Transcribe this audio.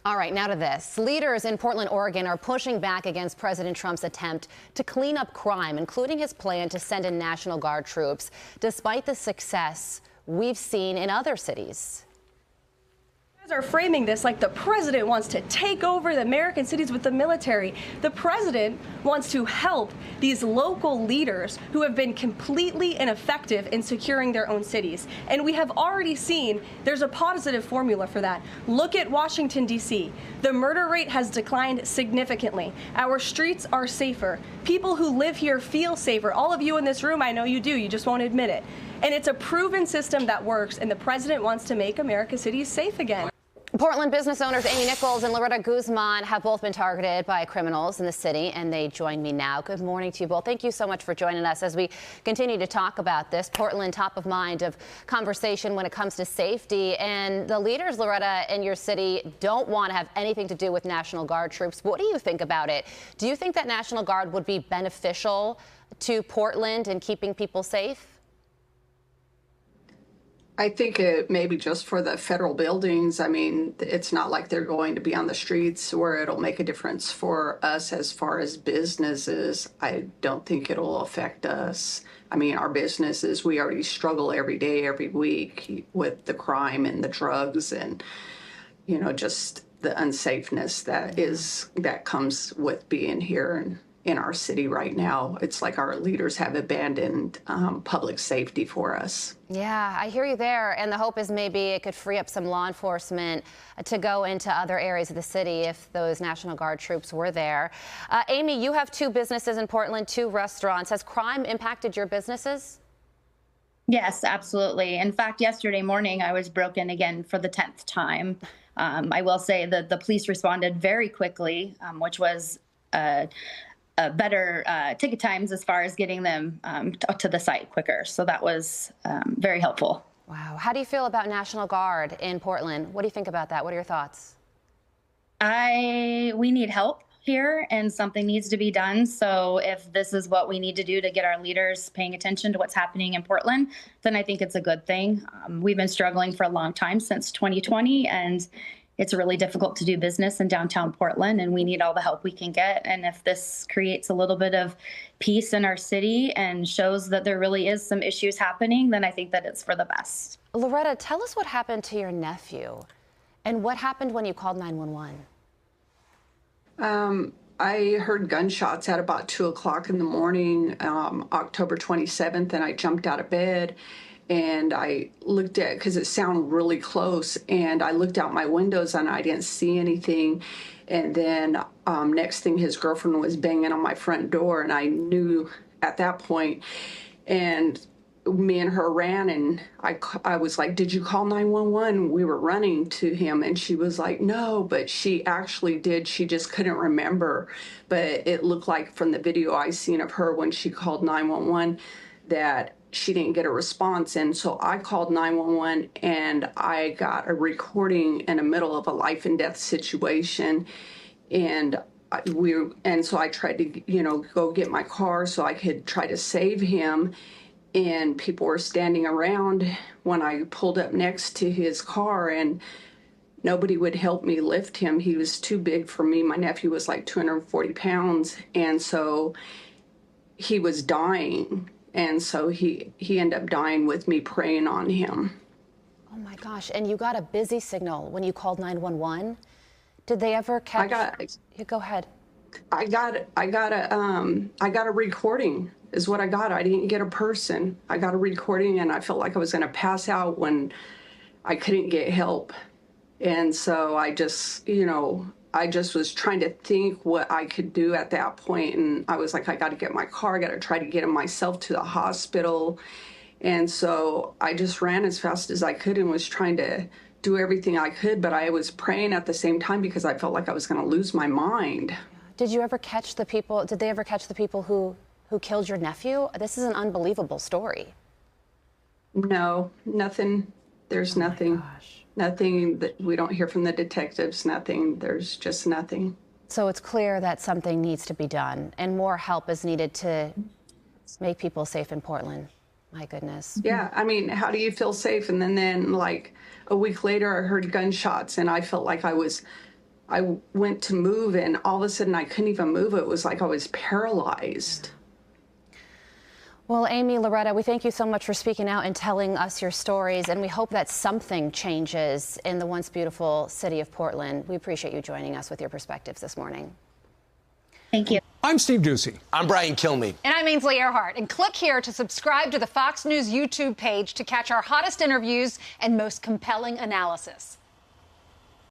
All right, now to this. Leaders in Portland, Oregon are pushing back against President Trump's attempt to clean up crime, including his plan to send in National Guard troops, despite the success we've seen in other cities. Are framing this like the president wants to take over the American cities with the military. The president wants to help these local leaders who have been completely ineffective in securing their own cities. And we have already seen there's a positive formula for that. Look at Washington, D.C. The murder rate has declined significantly. Our streets are safer. People who live here feel safer. All of you in this room, I know you do, you just won't admit it. And it's a proven system that works, and the president wants to make America's cities safe again. Portland business owners Amy Nichols and Loretta Guzman have both been targeted by criminals in the city, and they join me now. Good morning to you both. Thank you so much for joining us as we continue to talk about this. Portland, top of mind of conversation when it comes to safety. And the leaders, Loretta, in your city don't want to have anything to do with National Guard troops. What do you think about it? Do you think that National Guard would be beneficial to Portland in keeping people safe? I think it maybe just for the federal buildings. I mean, it's not like they're going to be on the streets where it'll make a difference for us as far as businesses. I don't think it'll affect us. I mean, our businesses, we already struggle every day, every week with the crime and the drugs and, you know, just the unsafeness that comes with being here and in our city right now. It's like our leaders have abandoned public safety for us. Yeah, I hear you there. And the hope is maybe it could free up some law enforcement to go into other areas of the city if those National Guard troops were there. Amy, you have 2 businesses in Portland, 2 restaurants. Has crime impacted your businesses? Yes, absolutely. In fact, yesterday morning, I was broken again for the 10th time. I will say that the police responded very quickly, which was better ticket times as far as getting them to the site quicker. So that was very helpful. Wow. How do you feel about National Guard in Portland? What do you think about that? What are your thoughts? We need help here and something needs to be done. So if this is what we need to do to get our leaders paying attention to what's happening in Portland, then I think it's a good thing. We've been struggling for a long time, since 2020, and it's really difficult to do business in downtown Portland, and we need all the help we can get. And if this creates a little bit of peace in our city and shows that there really is some issues happening, then I think that it's for the best. Loretta, tell us what happened to your nephew and what happened when you called 911. I heard gunshots at about 2 o'clock in the morning, October 27th, and I jumped out of bed. And I looked at, because it sounded really close, and I looked out my windows and I didn't see anything. And then next thing, his girlfriend was banging on my front door, and I knew at that point. And me and her ran, and I was like, "Did you call 911?" We were running to him, and she was like, "No," but she actually did. She just couldn't remember. But it looked like from the video I seen of her when she called 911 that she didn't get a response. And so I called 911, and I got a recording in the middle of a life and death situation. And so I tried to, go get my car so I could try to save him. And people were standing around when I pulled up next to his car, and nobody would help me lift him. He was too big for me. My nephew was like 240 pounds. And so he was dying. And so he ended up dying with me praying on him. Oh my gosh. And you got a busy signal when you called 911. Did they ever catch? Go ahead. I got a recording is what I got. I didn't get a person. I got a recording, and I felt like I was going to pass out when I couldn't get help. And so I just was trying to think what I could do at that point. And I was like, I got to get my car. I got to try to get him myself to the hospital. And so I just ran as fast as I could and was trying to do everything I could. But I was praying at the same time because I felt like I was going to lose my mind. Did you ever catch the people? Did they ever catch the people who killed your nephew? This is an unbelievable story. No, nothing. There's nothing. Gosh. Nothing that we don't hear from the detectives, nothing. There's just nothing. So it's clear that something needs to be done and more help is needed to make people safe in Portland. My goodness. Yeah, I mean, how do you feel safe? And then like a week later, I heard gunshots, and I felt like I was I went to move, and all of a sudden I couldn't even move. It was like I was paralyzed. Well, Amy, Loretta, we thank you so much for speaking out and telling us your stories, and we hope that something changes in the once beautiful city of Portland. We appreciate you joining us with your perspectives this morning. Thank you. I'm Steve Ducey. I'm Brian Kilmeade. And I'm Ainsley Earhart. And click here to subscribe to the Fox News YouTube page to catch our hottest interviews and most compelling analysis.